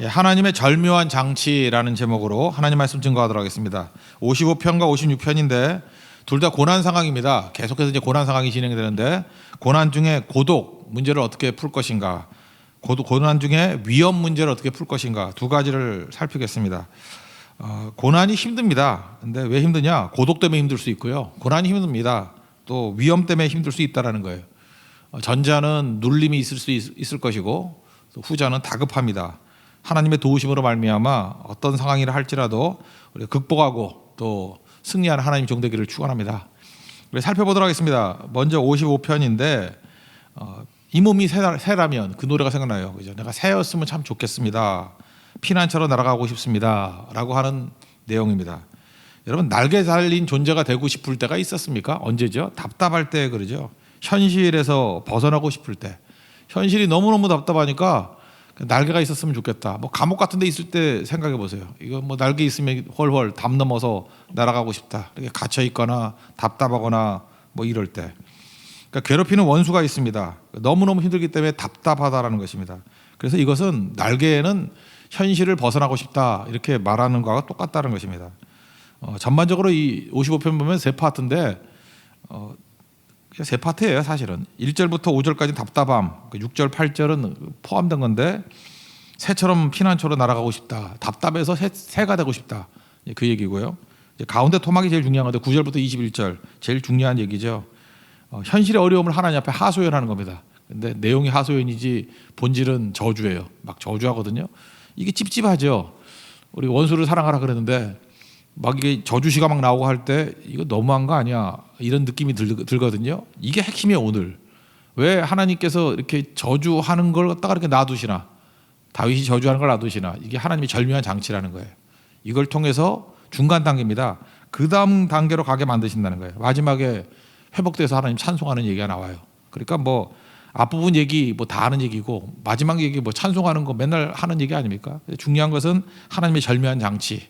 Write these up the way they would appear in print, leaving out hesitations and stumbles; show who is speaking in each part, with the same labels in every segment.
Speaker 1: 하나님의 절묘한 장치라는 제목으로 하나님 말씀 증거하도록 하겠습니다. 55편과 56편인데 둘 다 고난 상황입니다. 계속해서 이제 고난 상황이 진행되는데 고난 중에 고독 문제를 어떻게 풀 것인가, 고난 중에 위험 문제를 어떻게 풀 것인가 두 가지를 살피겠습니다. 고난이 힘듭니다. 근데 왜 힘드냐? 고독 때문에 힘들 수 있고요. 고난이 힘듭니다. 또 위험 때문에 힘들 수 있다라는 거예요. 전자는 눌림이 있을 것이고 또 후자는 다급합니다. 하나님의 도우심으로 말미암아 어떤 상황이라 할지라도 우리가 극복하고 또 승리하는 하나님 종되기를 축원합니다. 살펴보도록 하겠습니다. 먼저 55편인데 이 몸이 새라면 그 노래가 생각나요. 그죠? 내가 새였으면 참 좋겠습니다. 피난처로 날아가고 싶습니다. 라고 하는 내용입니다. 여러분, 날개 달린 존재가 되고 싶을 때가 있었습니까? 언제죠? 답답할 때 그러죠. 현실에서 벗어나고 싶을 때. 현실이 너무너무 답답하니까 날개가 있었으면 좋겠다. 뭐 감옥 같은 데 있을 때 생각해 보세요. 이거 뭐 날개 있으면 헐헐 담 넘어서 날아가고 싶다. 이렇게 갇혀 있거나 답답하거나 뭐 이럴 때. 그러니까 괴롭히는 원수가 있습니다. 너무너무 힘들기 때문에 답답하다라는 것입니다. 그래서 이것은 날개에는 현실을 벗어나고 싶다 이렇게 말하는 거와 똑같다는 것입니다. 전반적으로 이 55편 보면 세 파트인데 세 파트예요. 사실은 1절부터 5절까지 답답함, 6절 8절은 포함된 건데 새처럼 피난처로 날아가고 싶다, 답답해서 새가 되고 싶다, 그 얘기고요. 가운데 토막이 제일 중요한 건데 9절부터 21절 제일 중요한 얘기죠. 현실의 어려움을 하나님 앞에 하소연하는 겁니다. 근데 내용이 하소연이지 본질은 저주예요. 막 저주하거든요. 이게 찝찝하죠. 우리 원수를 사랑하라 그랬는데 막 이게 저주시가 막 나오고 할 때 이거 너무한 거 아니야, 이런 느낌이 들거든요. 이게 핵심이에요. 오늘 왜 하나님께서 이렇게 저주하는 걸 갖다가 이렇게 놔두시나, 다윗이 저주하는 걸 놔두시나, 이게 하나님의 절묘한 장치라는 거예요. 이걸 통해서 중간 단계입니다. 그 다음 단계로 가게 만드신다는 거예요. 마지막에 회복돼서 하나님 찬송하는 얘기가 나와요. 그러니까 뭐 앞부분 얘기 뭐 다 하는 얘기고 마지막 얘기 뭐 찬송하는 거 맨날 하는 얘기 아닙니까? 중요한 것은 하나님의 절묘한 장치.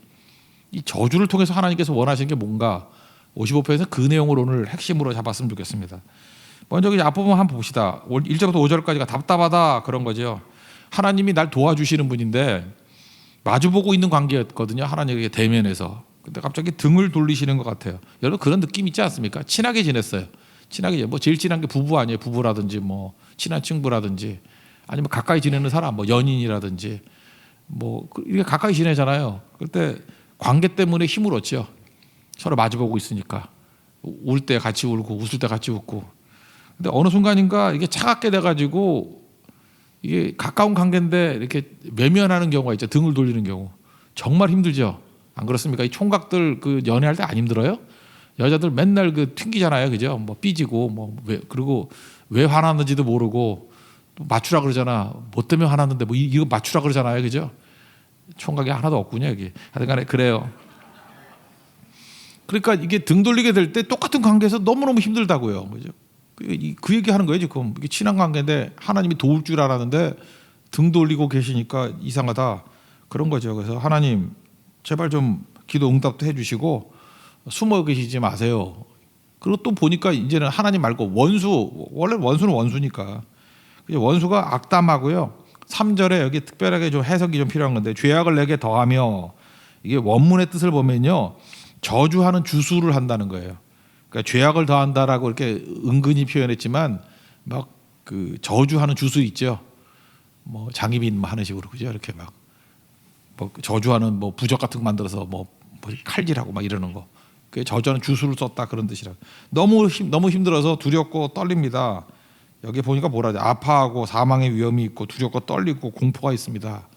Speaker 1: 이 저주를 통해서 하나님께서 원하시는 게 뭔가 55편에서 그 내용을 오늘 핵심으로 잡았으면 좋겠습니다. 먼저 이제 앞부분 한번 봅시다. 1절부터 5절까지가 답답하다 그런 거죠. 하나님이 날 도와주시는 분인데 마주보고 있는 관계였거든요. 하나님에게 대면해서. 근데 갑자기 등을 돌리시는 것 같아요. 여러분 그런 느낌 있지 않습니까? 친하게 지냈어요. 친하게, 뭐 제일 친한 게 부부 아니에요. 부부라든지 뭐 친한 친구라든지 아니면 가까이 지내는 사람, 뭐 연인이라든지 뭐 이렇게 가까이 지내잖아요. 그때 관계 때문에 힘을 얻죠. 서로 마주보고 있으니까. 울 때 같이 울고 웃을 때 같이 웃고. 근데 어느 순간인가 이게 차갑게 돼가지고 이게 가까운 관계인데 이렇게 외면하는 경우가 있죠. 등을 돌리는 경우. 정말 힘들죠. 안 그렇습니까? 이 총각들 그 연애할 때 안 힘들어요? 여자들 맨날 그 튕기잖아요. 그죠? 뭐 삐지고 뭐 그리고 왜 화났는지도 모르고 또 맞추라 그러잖아. 뭐 때문에 화났는데 뭐 이거 맞추라 그러잖아요. 그죠? 총각이 하나도 없군요, 여기. 하여튼간에 그래요. 그러니까 이게 등 돌리게 될 때 똑같은 관계에서 너무너무 힘들다고요. 그죠? 그 얘기 하는 거예요, 지금. 이게 친한 관계인데 하나님이 도울 줄 알았는데 등 돌리고 계시니까 이상하다. 그런 거죠. 그래서 하나님, 제발 좀 기도 응답도 해주시고 숨어 계시지 마세요. 그리고 또 보니까 이제는 하나님 말고 원수, 원래 원수는 원수니까. 원수가 악담하고요. 3절에 여기 특별하게 좀 해석이 좀 필요한 건데 죄악을 내게 더하며, 이게 원문의 뜻을 보면요 저주하는 주수를 한다는 거예요. 그러니까 죄악을 더한다라고 이렇게 은근히 표현했지만 막 그 저주하는 주수 있죠. 뭐 장희빈 하는 식으로 그죠? 이렇게 막 뭐 저주하는 뭐 부적 같은 거 만들어서 뭐 칼질하고 막 이러는 거. 그 저주하는 주수를 썼다 그런 뜻이라. 너무 힘들어서 두렵고 떨립니다. 여기 보니까 뭐라 하죠? 아파하고 사망의 위험이 있고 두렵고 떨리고 공포가 있습니다.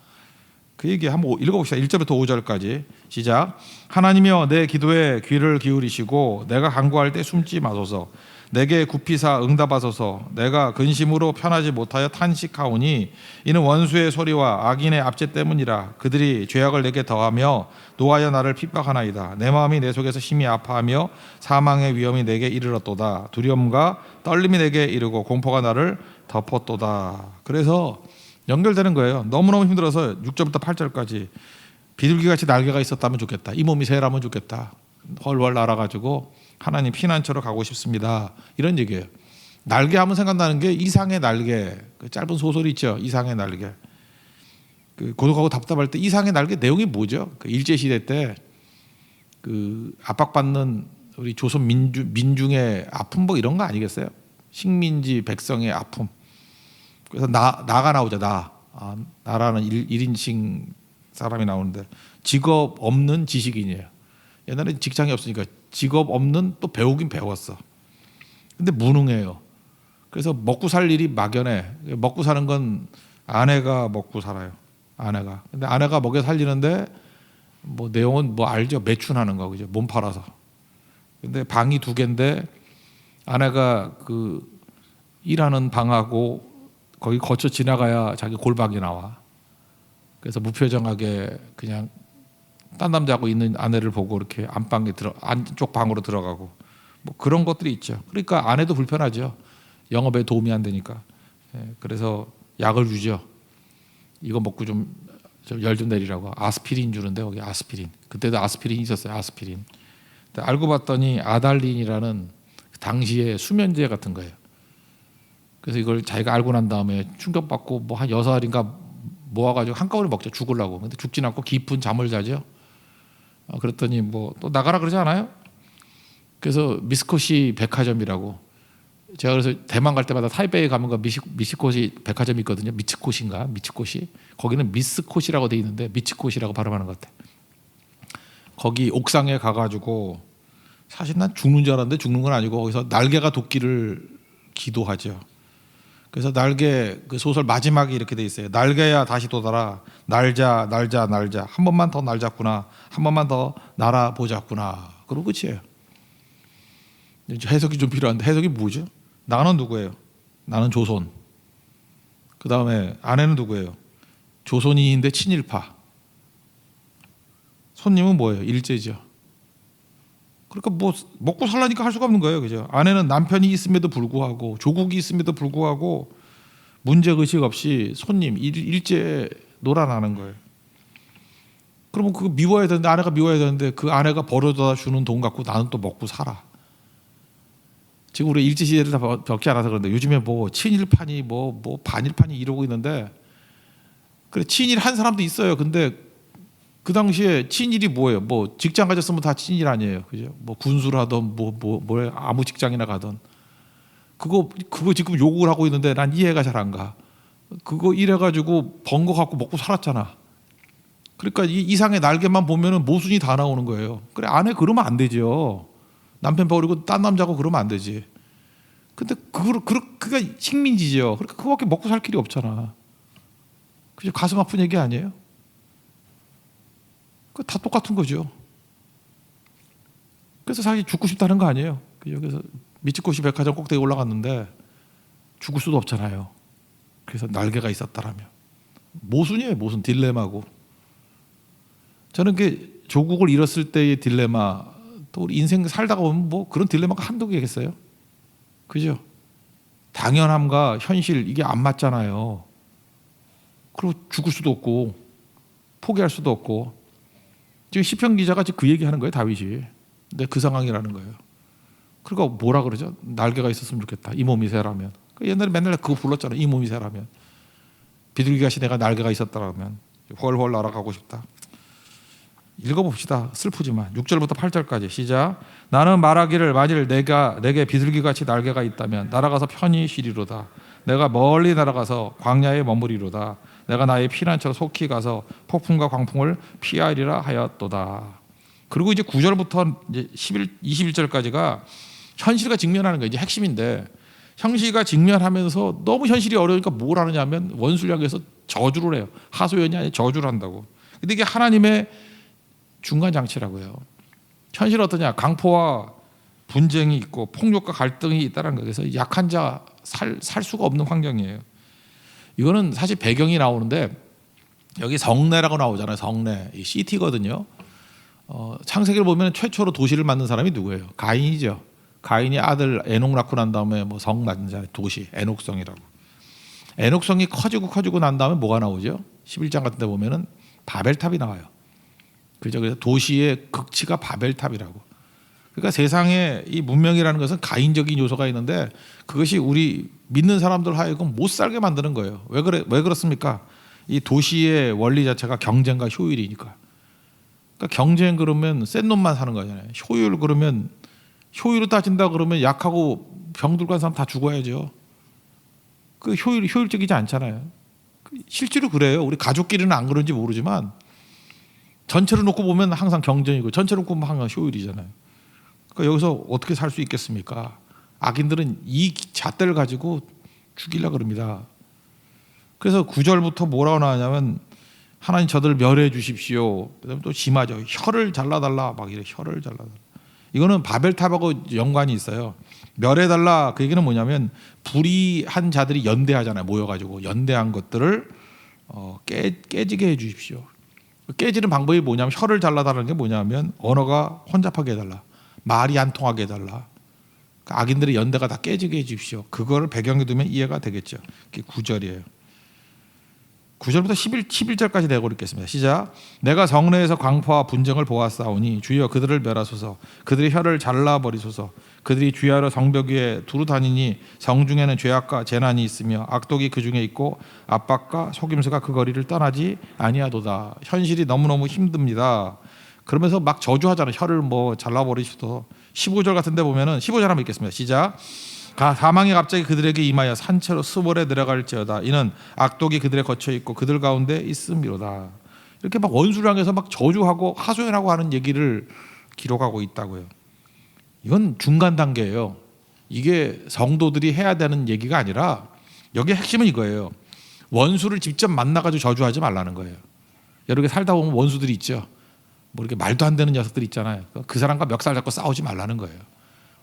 Speaker 1: 그 얘기 한번 읽어봅시다. 1절부터 5절까지 시작. 하나님이여 내 기도에 귀를 기울이시고 내가 간구할 때 숨지 마소서. 내게 굽히사 응답하소서. 내가 근심으로 편하지 못하여 탄식하오니 이는 원수의 소리와 악인의 압제 때문이라. 그들이 죄악을 내게 더하며 노하여 나를 핍박하나이다. 내 마음이 내 속에서 심히 아파하며 사망의 위험이 내게 이르렀도다. 두려움과 떨림이 내게 이르고 공포가 나를 덮었도다. 그래서 연결되는 거예요. 너무너무 힘들어서 6절부터 8절까지 비둘기같이 날개가 있었다면 좋겠다. 이 몸이 새라면 좋겠다. 헐헐 날아가지고 하나님 피난처로 가고 싶습니다. 이런 얘기예요. 날개 하면 생각나는 게 이상의 날개. 그 짧은 소설이 있죠. 이상의 날개. 그 고독하고 답답할 때 이상의 날개 내용이 뭐죠? 그 일제 시대 때 그 압박받는 우리 조선 민중의 아픔 뭐 이런 거 아니겠어요? 식민지 백성의 아픔. 그래서 나가 나오죠. 나라는 1인칭 사람이 나오는데 직업 없는 지식인이에요. 옛날에 직장이 없으니까 직업 없는 또 배우긴 배웠어. 근데 무능해요. 그래서 먹고 살 일이 막연해. 먹고 사는 건 아내가 먹고 살아요. 아내가. 근데 아내가 먹여 살리는데 뭐 내용은 뭐 알죠. 매춘하는 거 그죠. 몸 팔아서. 근데 방이 2개인데 아내가 그 일하는 방하고 거기 거쳐 지나가야 자기 골방이 나와. 그래서 무표정하게 그냥 딴 남자하고 있는 아내를 보고 이렇게 안쪽 방으로 들어가고 뭐 그런 것들이 있죠. 그러니까 아내도 불편하죠. 영업에 도움이 안 되니까. 그래서 약을 주죠. 이거 먹고 좀 열 좀 내리라고. 아스피린 주는데 거기 아스피린. 그때도 아스피린이 있었어요. 아스피린. 근데 알고 봤더니 아달린이라는 당시의 수면제 같은 거예요. 그래서 이걸 자기가 알고 난 다음에 충격받고 뭐 한 6알인가 모아가지고 한꺼번에 먹죠. 죽으려고. 근데 죽진 않고 깊은 잠을 자죠. 그랬더니 뭐 또 나가라 그러지 않아요? 그래서 미스코시 백화점이라고. 제가 그래서 대만 갈 때마다 타이베이 가면 미츠코시 백화점이 있거든요. 미츠코시. 거기는 미스코시라고 돼 있는데 미츠코시라고 발음하는 것 같아. 거기 옥상에 가가지고 사실 난 죽는 줄 알았는데 죽는 건 아니고 거기서 날개가 돋기를 기도하죠. 그래서 날개 그 소설 마지막에 이렇게 돼 있어요. 날개야 다시 돋아라. 날자. 한 번만 더 날자꾸나. 한 번만 더 날아보자꾸나. 그리고 끝이에요. 해석이 좀 필요한데 해석이 뭐죠? 나는 누구예요? 나는 조선. 그 다음에 아내는 누구예요? 조선인인데 친일파. 손님은 뭐예요? 일제죠. 그러니까 뭐 먹고 살라니까 할 수가 없는 거예요, 그죠? 아내는 남편이 있음에도 불구하고 조국이 있음에도 불구하고 문제 의식 없이 손님 일제 놀아나는 거예요. 그러면 그거 미워야 되는데 아내가 미워야 되는데 그 아내가 벌어다 주는 돈 갖고 나는 또 먹고 살아. 지금 우리 일제 시대를 다 겪지 않아서 그런데 요즘에 뭐 친일파니 뭐 반일파니 이러고 있는데 그래 친일 한 사람도 있어요. 근데 그 당시에 친일이 뭐예요? 뭐 직장 가졌으면 다 친일 아니에요, 그죠? 뭐 군수를 하던 뭐 아무 직장이나 가던 그거 지금 욕을 하고 있는데 난 이해가 잘 안 가. 그거 이래가지고 번 거 갖고 먹고 살았잖아. 그러니까 이 이상의 날개만 보면은 모순이 다 나오는 거예요. 그래 아내 그러면 안 되죠. 남편 버리고 딴 남자고 그러면 안 되지. 근데 그게 식민지죠. 그러니까 그거밖에 먹고 살 길이 없잖아. 그죠? 가슴 아픈 얘기 아니에요? 그 다 똑같은 거죠. 그래서 사실 죽고 싶다는 거 아니에요. 그래서 미츠코시 백화점 꼭대기 올라갔는데 죽을 수도 없잖아요. 그래서 날개가 있었다라면 모순이에요. 모순 딜레마고. 저는 그 조국을 잃었을 때의 딜레마 또 우리 인생 살다가 보면 뭐 그런 딜레마가 한두 개겠어요. 그죠? 당연함과 현실 이게 안 맞잖아요. 그리고 죽을 수도 없고 포기할 수도 없고 지금 시편 기자가 지금 그 얘기하는 거예요. 다윗이. 근데 그 상황이라는 거예요. 그러니까 뭐라 그러죠? 날개가 있었으면 좋겠다. 이 몸이 새라면. 옛날에 맨날 그거 불렀잖아요. 이 몸이 새라면. 비둘기같이 내가 날개가 있었다라면 훨훨 날아가고 싶다. 읽어봅시다. 슬프지만 6절부터 8절까지 시작. 나는 말하기를 만일 내게 비둘기같이 날개가 있다면 날아가서 편히 쉬리로다. 내가 멀리 날아가서 광야에 머무리로다. 내가 나의 피난처로 속히 가서 폭풍과 광풍을 피하리라 하였도다. 그리고 이제 9절부터 이제 21절까지가 현실과 직면하는 게 이제 핵심인데 현실과 직면하면서 너무 현실이 어려우니까 뭘 하느냐면 원수를 향해서 저주를 해요. 하소연이 아니라 저주를 한다고. 근데 이게 하나님의 중간 장치라고요. 현실은 어떠냐? 강포와 분쟁이 있고 폭력과 갈등이 있다는 거예요. 그래서 약한 자 살 수가 없는 환경이에요. 이거는 사실 배경이 나오는데 여기 성내라고 나오잖아요. 성내, 이 시티거든요. 창세기를 보면 최초로 도시를 만든 사람이 누구예요? 가인이죠. 가인이 아들 에녹 낳고 난 다음에 뭐 성 만든 자 도시 에녹성이라고. 에녹성이 커지고 난 다음에 뭐가 나오죠? 11장 같은 데 보면은 바벨탑이 나와요. 그죠? 그래서 도시의 극치가 바벨탑이라고. 그러니까 세상에 이 문명이라는 것은 가인적인 요소가 있는데 그것이 우리 믿는 사람들 하여금 못 살게 만드는 거예요. 왜 그렇습니까? 이 도시의 원리 자체가 경쟁과 효율이니까. 그러니까 경쟁 그러면 센 놈만 사는 거잖아요. 효율 그러면 효율을 따진다 그러면 약하고 병들고 한 사람 다 죽어야죠. 그 효율적이지 않잖아요. 실제로 그래요. 우리 가족끼리는 안 그런지 모르지만 전체를 놓고 보면 항상 경쟁이고 전체를 놓고 보면 항상 효율이잖아요. 그러니까 여기서 어떻게 살 수 있겠습니까? 악인들은 이 잣대를 가지고 죽이려고 그럽니다. 그래서 9절부터 뭐라고 나오냐면 하나님 저들을 멸해 주십시오. 그다음에 또 심하죠. 혀를 잘라달라 막 이래. 혀를 잘라달라. 이거는 바벨탑하고 연관이 있어요. 멸해달라 그 얘기는 뭐냐면 불의한 자들이 연대하잖아요. 모여가지고 연대한 것들을 깨지게 해주십시오. 깨지는 방법이 뭐냐면 혀를 잘라달라는 게 뭐냐면 언어가 혼잡하게 해달라. 말이 안 통하게 해달라. 악인들의 연대가 다 깨지게 해주십시오. 그거를 배경에 두면 이해가 되겠죠. 그게 9절이에요. 9절부터 11절까지 내고 읽겠습니다. 시작. 내가 성내에서 광포와 분쟁을 보았사오니 주여 그들을 멸하소서. 그들의 혀를 잘라버리소서. 그들이 주야로 성벽 위에 두루 다니니 성중에는 죄악과 재난이 있으며 악독이 그 중에 있고 압박과 속임수가 그 거리를 떠나지 아니하도다. 현실이 너무너무 힘듭니다. 그러면서 막 저주하잖아요. 혀를 뭐 잘라버리시도. 15절 같은 데 보면은 15절 한번 읽겠습니다. 시작. 사망이 갑자기 그들에게 임하여 산채로 수월에 내려갈지어다. 이는 악독이 그들에 거쳐 있고 그들 가운데 있음이로다. 이렇게 막 원수를 향해서 막 저주하고 하소연하고 하는 얘기를 기록하고 있다고요. 이건 중간 단계예요. 이게 성도들이 해야 되는 얘기가 아니라 여기 핵심은 이거예요. 원수를 직접 만나가지고 저주하지 말라는 거예요. 여러 개 살다 보면 원수들이 있죠. 뭐 이렇게 말도 안 되는 녀석들 있잖아요. 그 사람과 멱살 잡고 싸우지 말라는 거예요.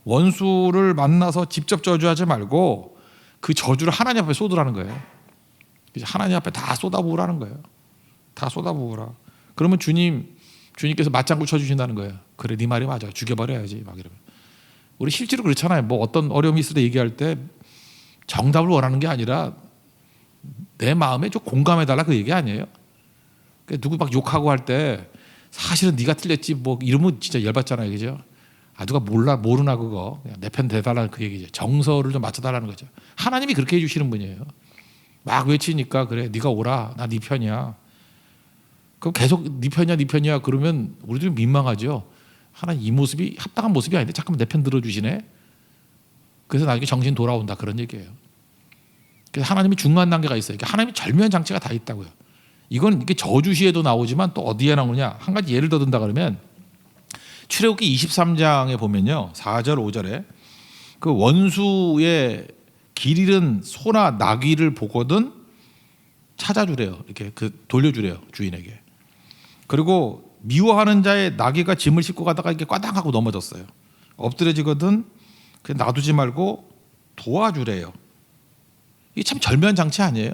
Speaker 1: 원수를 만나서 직접 저주하지 말고 그 저주를 하나님 앞에 쏟으라는 거예요. 하나님 앞에 다 쏟아부으라는 거예요. 다 쏟아부으라. 그러면 주님께서 맞장구 쳐주신다는 거예요. 그래, 네 말이 맞아. 죽여버려야지. 막 이러면. 우리 실제로 그렇잖아요. 뭐 어떤 어려움이 있을 때 얘기할 때 정답을 원하는 게 아니라 내 마음에 좀 공감해달라 그 얘기 아니에요. 누구 막 욕하고 할 때 사실은 네가 틀렸지 뭐 이러면 진짜 열받잖아요. 그죠? 누가 모르나 그거. 내 편 대달라는 그 얘기죠. 정서를 좀 맞춰달라는 거죠. 하나님이 그렇게 해주시는 분이에요. 막 외치니까 그래 네가 오라. 나 네 편이야. 그럼 계속 네 편이야 그러면 우리도 민망하죠. 하나님 이 모습이 합당한 모습이 아닌데 잠깐만 내 편 들어주시네. 그래서 나중에 정신 돌아온다 그런 얘기예요. 그래서 하나님이 중간 단계가 있어요. 하나님이 절묘한 장치가 다 있다고요. 이건 이게 저주시에도 나오지만 또 어디에 나오느냐. 한 가지 예를 더 든다 그러면 출애굽기 23장에 보면요. 4절 5절에 그 원수의 길 잃은 소나 나귀를 보거든 찾아주래요. 이렇게 돌려주래요. 주인에게. 그리고 미워하는 자의 나귀가 짐을 싣고 가다가 이렇게 꽈당하고 넘어졌어요. 엎드려지거든 놔두지 말고 도와주래요. 이게 참 절묘한 장치 아니에요?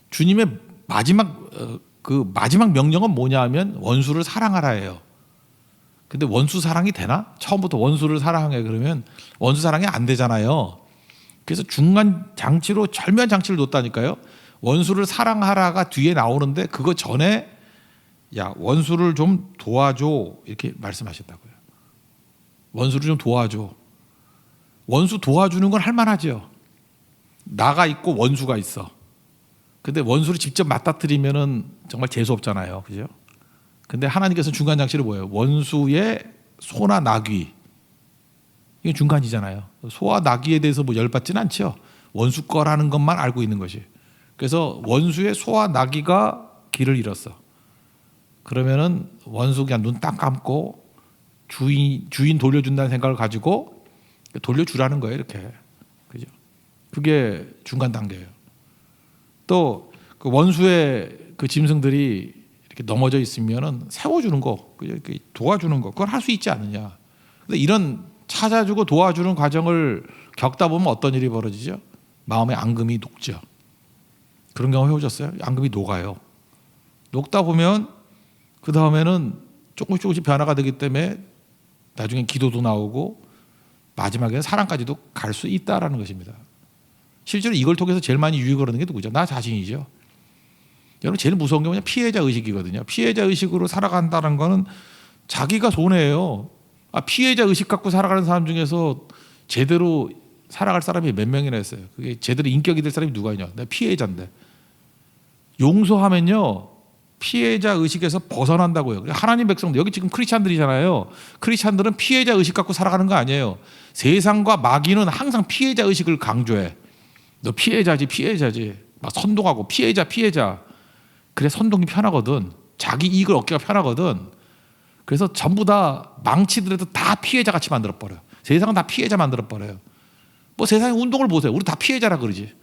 Speaker 1: 주님의 마지막 명령은 뭐냐 하면 원수를 사랑하라예요. 근데 원수 사랑이 되나? 처음부터 원수를 사랑해 그러면 원수 사랑이 안 되잖아요. 그래서 중간 장치로 절묘한 장치를 놓다니까요. 원수를 사랑하라가 뒤에 나오는데 그거 전에 야 원수를 좀 도와줘 이렇게 말씀하셨다고요. 원수를 좀 도와줘. 원수 도와주는 건 할만하죠. 나가 있고 원수가 있어. 근데 원수를 직접 맞닥뜨리면은 정말 재수 없잖아요. 그죠? 근데 하나님께서 중간 장치를 뭐예요? 원수의 소나 나귀. 이게 중간이잖아요. 소와 나귀에 대해서 뭐 열받지는 않죠. 원수 거라는 것만 알고 있는 것이. 그래서 원수의 소와 나귀가 길을 잃었어. 그러면은 원수 그냥 눈 딱 감고 주인 돌려준다는 생각을 가지고 돌려주라는 거예요. 이렇게. 그죠? 그게 중간 단계예요. 또 그 원수의 그 짐승들이 이렇게 넘어져 있으면은 세워주는 거, 이렇게 도와주는 거, 그걸 할 수 있지 않느냐. 근데 이런 찾아주고 도와주는 과정을 겪다 보면 어떤 일이 벌어지죠? 마음의 앙금이 녹죠. 그런 경우 해오셨어요? 앙금이 녹아요. 녹다 보면 그 다음에는 조금씩 변화가 되기 때문에 나중에 기도도 나오고 마지막에는 사랑까지도 갈 수 있다라는 것입니다. 실제로 이걸 통해서 제일 많이 유익을 얻는 게 누구죠? 나 자신이죠. 여러분 제일 무서운 게 뭐냐? 피해자 의식이거든요. 피해자 의식으로 살아간다는 거는 자기가 손해예요. 피해자 의식 갖고 살아가는 사람 중에서 제대로 살아갈 사람이 몇 명이나 있어요. 그게 제대로 인격이 될 사람이 누가 있냐? 내가 피해자인데. 용서하면요 피해자 의식에서 벗어난다고요. 하나님 백성들 여기 지금 크리스찬들이잖아요. 크리스찬들은 피해자 의식 갖고 살아가는 거 아니에요. 세상과 마귀는 항상 피해자 의식을 강조해. 너 피해자지 피해자지 막 선동하고 피해자. 그래 선동이 편하거든. 자기 이익을 얻기가 편하거든. 그래서 전부 다 망치더라도 다 피해자 같이 만들어버려요. 세상은 다 피해자 만들어버려요. 뭐 세상의 운동을 보세요. 우리 다 피해자라 그러지.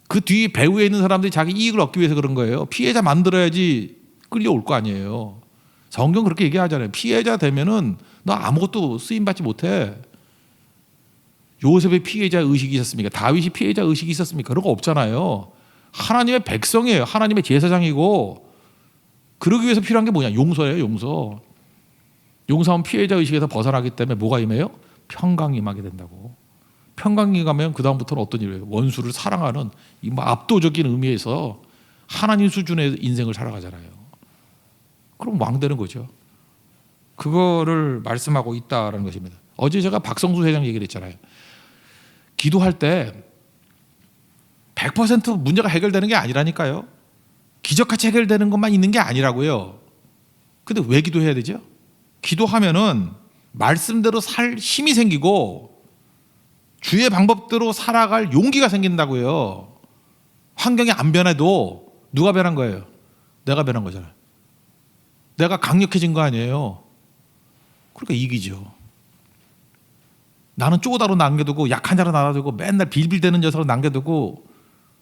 Speaker 1: 그 뒤에 배후에 있는 사람들이 자기 이익을 얻기 위해서 그런 거예요. 피해자 만들어야지 끌려올 거 아니에요. 성경 그렇게 얘기하잖아요. 피해자 되면은 너 아무것도 쓰임받지 못해. 요셉의 피해자 의식이 있었습니까? 다윗이 피해자 의식이 있었습니까? 그런 거 없잖아요. 하나님의 백성이에요. 하나님의 제사장이고 그러기 위해서 필요한 게 뭐냐? 용서예요. 용서. 용서하면 피해자 의식에서 벗어나기 때문에 뭐가 임해요? 평강이 임하게 된다고. 평강이 가면 그 다음부터는 어떤 일이에요? 원수를 사랑하는 이 압도적인 의미에서 하나님 수준의 인생을 살아가잖아요. 그럼 왕 되는 거죠. 그거를 말씀하고 있다라는 것입니다. 어제 제가 박성수 회장 얘기를 했잖아요. 기도할 때 100% 문제가 해결되는 게 아니라니까요. 기적같이 해결되는 것만 있는 게 아니라고요. 근데 왜 기도해야 되죠? 기도하면은 말씀대로 살 힘이 생기고 주의 방법대로 살아갈 용기가 생긴다고요. 환경이 안 변해도 누가 변한 거예요? 내가 변한 거잖아요. 내가 강력해진 거 아니에요. 그러니까 이기죠. 나는 쪼다로 남겨두고 약한 자로 놔두고 맨날 빌빌대는 녀석으로 남겨두고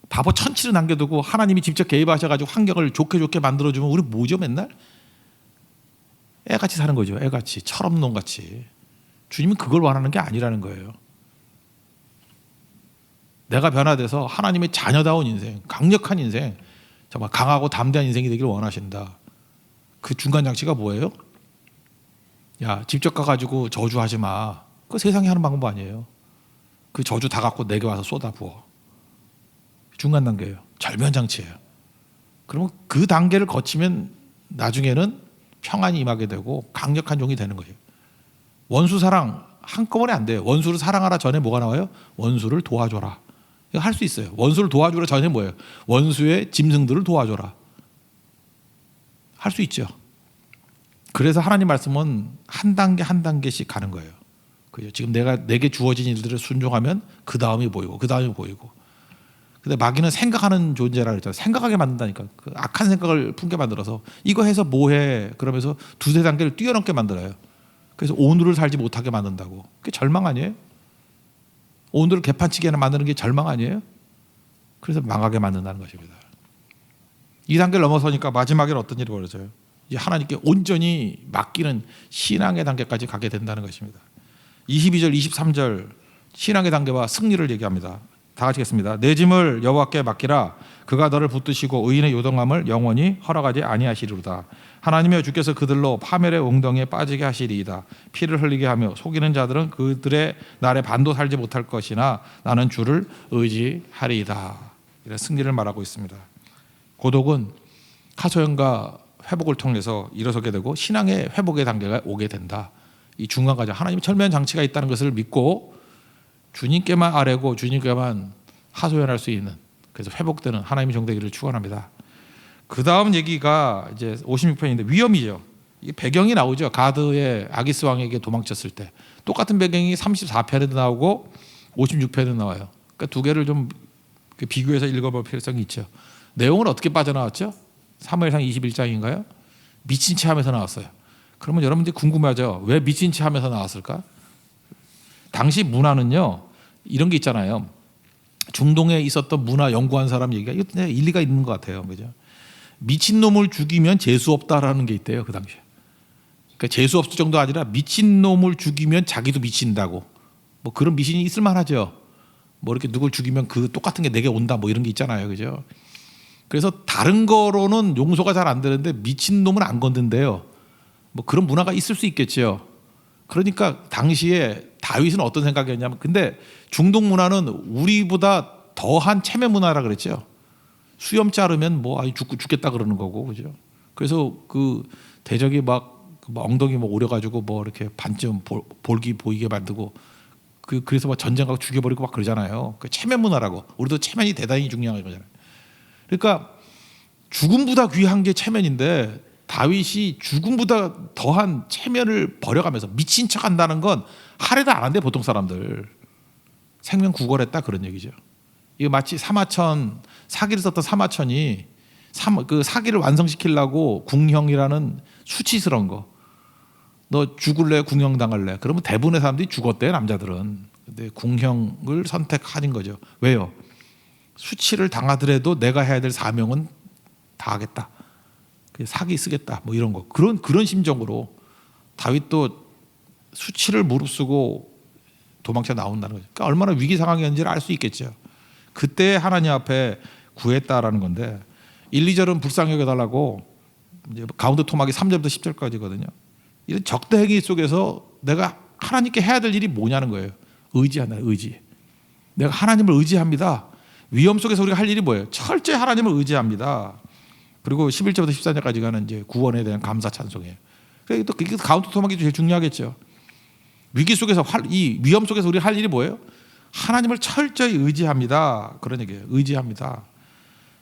Speaker 1: 바보 천치로 남겨두고 하나님이 직접 개입하셔가지고 환경을 좋게 만들어주면 우리 뭐죠 맨날? 애같이 사는 거죠. 애같이 철없는 놈같이. 주님은 그걸 원하는 게 아니라는 거예요. 내가 변화돼서 하나님의 자녀다운 인생, 강력한 인생, 정말 강하고 담대한 인생이 되기를 원하신다. 그 중간 장치가 뭐예요? 야, 직접 가가지고 저주하지 마. 그거 세상이 하는 방법 아니에요. 그 저주 다 갖고 내게 와서 쏟아부어. 중간 단계예요. 절면 장치예요. 그러면 그 단계를 거치면 나중에는 평안이 임하게 되고 강력한 종이 되는 거예요. 원수 사랑 한꺼번에 안 돼요. 원수를 사랑하라 전에 뭐가 나와요? 원수를 도와줘라. 이거 할 수 있어요. 원수를 도와주라 전에 뭐예요? 원수의 짐승들을 도와줘라. 할 수 있죠. 그래서 하나님 말씀은 한 단계 한 단계씩 가는 거예요. 그죠? 지금 내게 주어진 일들을 순종하면 그 다음이 보이고 그 다음이 보이고. 근데 마귀는 생각하는 존재라 그랬잖아요. 생각하게 만든다니까. 그 악한 생각을 품게 만들어서 이거 해서 뭐해? 그러면서 두세 단계를 뛰어넘게 만들어요. 그래서 오늘을 살지 못하게 만든다고. 그게 절망 아니에요? 오늘을 개판치게 만드는 게 절망 아니에요? 그래서 망하게 만든다는 것입니다. 이 단계를 넘어서니까 마지막에는 어떤 일이 벌어져요? 이제 하나님께 온전히 맡기는 신앙의 단계까지 가게 된다는 것입니다. 22절, 23절 신앙의 단계와 승리를 얘기합니다. 다 같이 읽겠습니다. 내 짐을 여호와께 맡기라. 그가 너를 붙드시고 의인의 요동함을 영원히 허락하지 아니하시리로다. 하나님이여 주께서 그들로 파멸의 웅덩이에 빠지게 하시리이다. 피를 흘리게 하며 속이는 자들은 그들의 날에 반도 살지 못할 것이나 나는 주를 의지하리이다. 이런 승리를 말하고 있습니다. 고독은 하소연과 회복을 통해서 일어서게 되고 신앙의 회복의 단계가 오게 된다. 이 중간 과정 하나님의 절묘한 장치가 있다는 것을 믿고 주님께만 아뢰고 주님께만 하소연할 수 있는, 그래서 회복되는 하나님의 정되기를 축원합니다. 그 다음 얘기가 이제 56편인데 위험이죠. 이 배경이 나오죠. 가드의 아기스 왕에게 도망쳤을 때 똑같은 배경이 34편에도 나오고 56편에도 나와요. 그러니까 두 개를 좀 비교해서 읽어볼 필요성이 있죠. 내용은 어떻게 빠져나왔죠? 사무엘상 21장인가요? 미친 체 하면서 나왔어요. 그러면 여러분들이 궁금하죠. 왜 미친 체 하면서 나왔을까? 당시 문화는요, 이런 게 있잖아요. 중동에 있었던 문화 연구한 사람 얘기가 일리가 있는 것 같아요. 그죠? 미친 놈을 죽이면 재수 없다라는 게 있대요. 그 당시에. 그러니까 재수 없을 정도 아니라 미친 놈을 죽이면 자기도 미친다고. 뭐 그런 미신이 있을 만하죠. 뭐 이렇게 누굴 죽이면 그 똑같은 게 내게 온다. 뭐 이런 게 있잖아요. 그죠? 그래서 다른 거로는 용서가 잘 안 되는데 미친 놈은 안 건든대요. 뭐 그런 문화가 있을 수 있겠죠. 그러니까 당시에 다윗은 어떤 생각이었냐면, 근데 중동 문화는 우리보다 더한 체면 문화라 그랬죠. 수염 자르면 뭐 아이 죽겠다 그러는 거고, 그죠? 그래서 그 대적이 막 엉덩이 뭐 오려가지고 뭐 이렇게 반쯤 볼기 보이게 만들고 그래서 막 전쟁하고 죽여버리고 막 그러잖아요. 그 체면 문화라고. 우리도 체면이 대단히 중요한 거잖아요. 그러니까 죽음보다 귀한 게 체면인데 다윗이 죽음보다 더한 체면을 버려가면서 미친 척한다는 건 하려도 안 한대. 보통 사람들 생명 구걸했다 그런 얘기죠. 이거 마치 사마천, 사기를 썼던 사마천이 그 사기를 완성시키려고 궁형이라는 수치스러운 거, 너 죽을래 궁형 당할래, 그러면 대부분의 사람들이 죽었대, 남자들은. 근데 궁형을 선택하는 거죠. 왜요? 수치를 당하더라도 내가 해야 될 사명은 다 하겠다, 사기 쓰겠다, 뭐 이런 거. 그런 심정으로 다윗도 수치를 무릅쓰고 도망쳐 나온다는 거죠. 그러니까 얼마나 위기 상황이었는지를 알 수 있겠죠. 그때 하나님 앞에 구했다라는 건데, 1, 2절은 불쌍히 여겨달라고, 이제 가운데 토막이 3절부터 10절까지거든요. 이런 적대행위 속에서 내가 하나님께 해야 될 일이 뭐냐는 거예요. 의지한다, 의지. 내가 하나님을 의지합니다. 위험 속에서 우리가 할 일이 뭐예요? 철저히 하나님을 의지합니다. 그리고 11절부터 14절까지 가는 이제 구원에 대한 감사 찬송이에요. 그러니까 또 가운데 토막이 제일 중요하겠죠. 위기 속에서, 이 위험 속에서 우리가 할 일이 뭐예요? 하나님을 철저히 의지합니다. 그런 얘기예요. 의지합니다.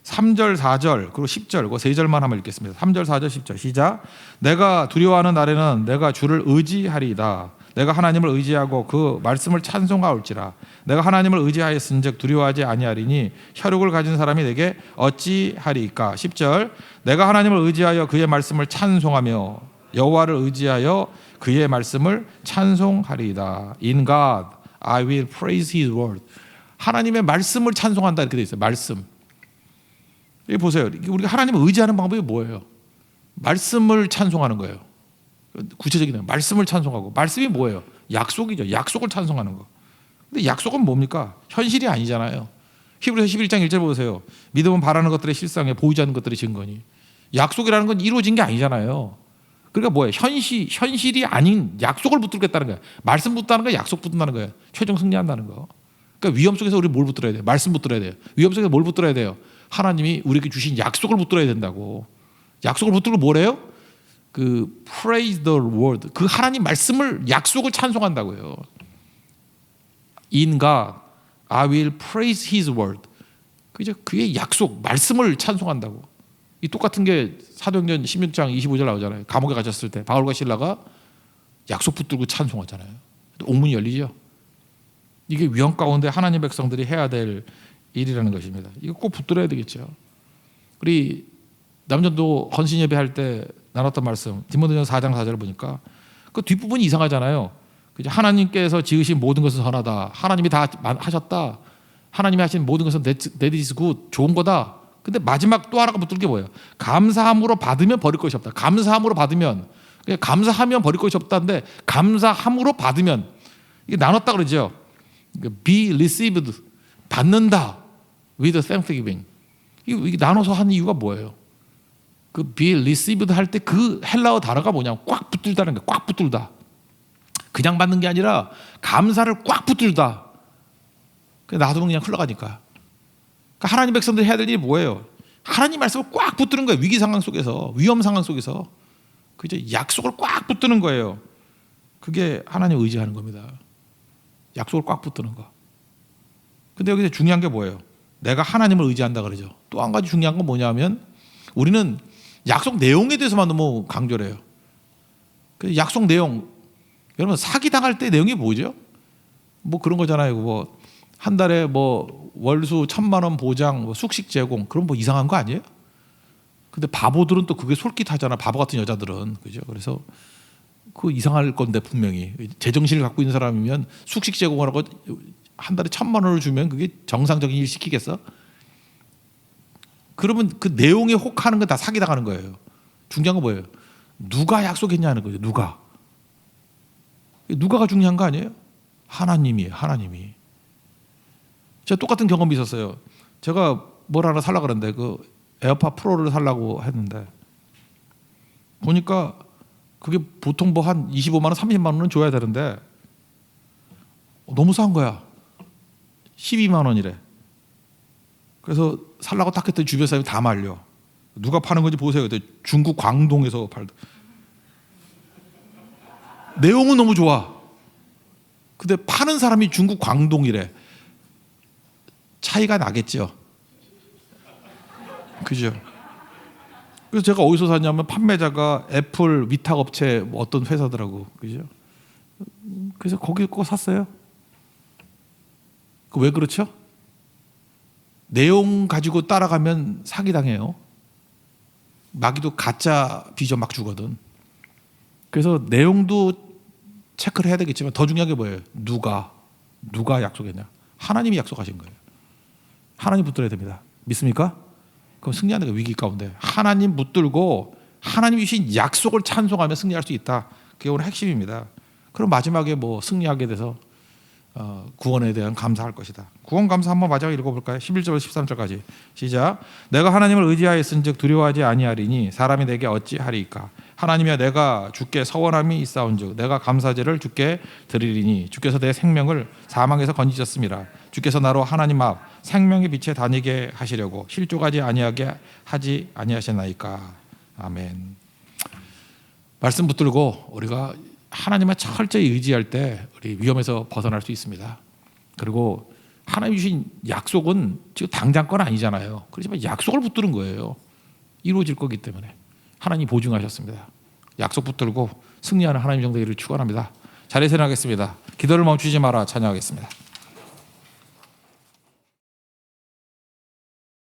Speaker 1: 3절, 4절, 그리고 10절, 그 3절만 한번 읽겠습니다. 3절, 4절, 10절 시작. 내가 두려워하는 날에는 내가 주를 의지하리이다. 내가 하나님을 의지하고 그 말씀을 찬송하올지라. 내가 하나님을 의지하였은즉 두려워하지 아니하리니 혈육을 가진 사람이 내게 어찌하리이까. 10절. 내가 하나님을 의지하여 그의 말씀을 찬송하며 여호와를 의지하여 그의 말씀을 찬송하리이다. In God I will praise His word. 하나님의 말씀을 찬송한다 이렇게 돼 있어요. 말씀. 여기 보세요. 우리가 하나님을 의지하는 방법이 뭐예요? 말씀을 찬송하는 거예요. 구체적인 말씀을 찬송하고, 말씀이 뭐예요? 약속이죠. 약속을 찬송하는 거. 근데 약속은 뭡니까? 현실이 아니잖아요. 히브리서 11장 1절 보세요. 믿음은 바라는 것들의 실상에 보이지 않는 것들의 증거니. 약속이라는 건 이루어진 게 아니잖아요. 그러니까 뭐예요? 현실이 아닌 약속을 붙들겠다는 거예요. 말씀 붙다는 거예요. 약속 붙는다는 거예요. 최종 승리한다는 거. 그러니까 위험 속에서 우리 뭘 붙들어야 돼요? 말씀 붙들어야 돼요. 위험 속에서 뭘 붙들어야 돼요? 하나님이 우리에게 주신 약속을 붙들어야 된다고. 약속을 붙들고 뭐래요? 그 praise the word, 그 하나님 말씀을, 약속을 찬송한다고요. In God I will praise His word. 그죠? 그의 약속, 말씀을 찬송한다고. 이 똑같은 게 사도행전 16장 25절 나오잖아요. 감옥에 갇혔을 때 바울과 실라가 약속 붙들고 찬송하잖아요. 옥문이 열리죠. 이게 위험 가운데 하나님 백성들이 해야 될 일이라는 것입니다. 이거 꼭 붙들어야 되겠죠. 우리 남전도 헌신 예배할 때 나눴던 말씀, 디모데전서 4장 4절을 보니까 그 뒷부분이 이상하잖아요. 하나님께서 지으신 모든 것은 선하다. 하나님이 다 하셨다. 하나님이 하신 모든 것은 that is good, 좋은 거다. 근데 마지막 또 하나가 붙들 게 뭐예요? 감사함으로 받으면 버릴 것이 없다. 감사함으로 받으면, 감사하면 버릴 것이 없다는데 감사함으로 받으면, 이게 나눴다 그러죠. be received, 받는다 with thanksgiving. 이게 나눠서 하는 이유가 뭐예요? 그 be received 할 때 그 헬라어 단어가 뭐냐면 꽉 붙들다는 거예요. 꽉 붙들다. 그냥 받는 게 아니라 감사를 꽉 붙들다. 놔두면 그냥 흘러가니까. 그러니까 하나님 백성들이 해야 될 일이 뭐예요? 하나님 말씀을 꽉 붙드는 거예요. 위기 상황 속에서, 위험 상황 속에서. 그죠? 약속을 꽉 붙드는 거예요. 그게 하나님 의지하는 겁니다. 약속을 꽉 붙드는 거. 근데 여기서 중요한 게 뭐예요? 내가 하나님을 의지한다 그러죠. 또 한 가지 중요한 건 뭐냐면, 우리는 약속 내용에 대해서만 너무 강조를 해요. 그 약속 내용, 여러분 사기 당할 때 내용이 뭐죠? 뭐 그런 거잖아요. 뭐 한 달에 뭐 월수 1,000만 원 보장, 뭐 숙식 제공, 그런 뭐 이상한 거 아니에요? 근데 바보들은 또 그게 솔깃하잖아. 바보 같은 여자들은. 그죠? 그래서 그 이상할 건데 분명히 제정신을 갖고 있는 사람이면 숙식 제공하라고 한 달에 1,000만 원을 주면 그게 정상적인 일 시키겠어? 그러면 그 내용에 혹하는 건 다 사기당하는 거예요. 중요한 건 뭐예요? 누가 약속했냐는 거죠. 누가가 중요한 거 아니에요? 하나님이에요. 하나님이. 제가 똑같은 경험이 있었어요. 제가 뭘 하나 살려고 그랬는데 그 에어팟 프로를 살려고 했는데 보니까 그게 보통 뭐 한 25만 원, 30만 원은 줘야 되는데 너무 싼 거야. 12만 원이래. 그래서 살라고 딱 했더니 주변 사람이 다 말려. 누가 파는 건지 보세요. 중국 광동에서 팔다. 내용은 너무 좋아. 근데 파는 사람이 중국 광동이래. 차이가 나겠죠. 그죠? 그래서 제가 어디서 샀냐면 판매자가 애플 위탁 업체 뭐 어떤 회사더라고, 그죠? 그래서 거기 거 샀어요. 그 왜 그렇죠? 내용 가지고 따라가면 사기 당해요. 마귀도 가짜 비전 막 주거든. 그래서 내용도 체크를 해야 되겠지만 더 중요한 게 뭐예요? 누가 약속했냐? 하나님이 약속하신 거예요. 하나님 붙들어야 됩니다. 믿습니까? 그럼 승리하는 게 위기 가운데 하나님 붙들고 하나님이 주신 약속을 찬송하며 승리할 수 있다. 그게 오늘 핵심입니다. 그럼 마지막에 뭐 승리하게 돼서 구원에 대한 감사할 것이다. 구원 감사 한번 마지막에 읽어볼까요? 11절 13절까지 시작. 내가 하나님을 의지하였은즉 두려워하지 아니하리니 사람이 내게 어찌하리이까. 하나님이여 내가 주께 서원함이 있사온즉 내가 감사제를 주께 드리리니 주께서 내 생명을 사망에서 건지셨습니다. 주께서 나로 하나님 앞 생명의 빛에 다니게 하시려고 실족하지 아니하게 하지 아니하셨나이까. 아멘. 말씀 붙들고 우리가 하나님을 철저히 의지할 때 우리 위험에서 벗어날 수 있습니다. 그리고 하나님 주신 약속은 지금 당장 건 아니잖아요. 그렇지만 약속을 붙드는 거예요. 이루어질 거기 때문에 하나님 보증하셨습니다. 약속 붙들고 승리하는 하나님 정도를 축원합니다. 자리에 서나가겠습니다. 기도를 멈추지 마라 찬양하겠습니다.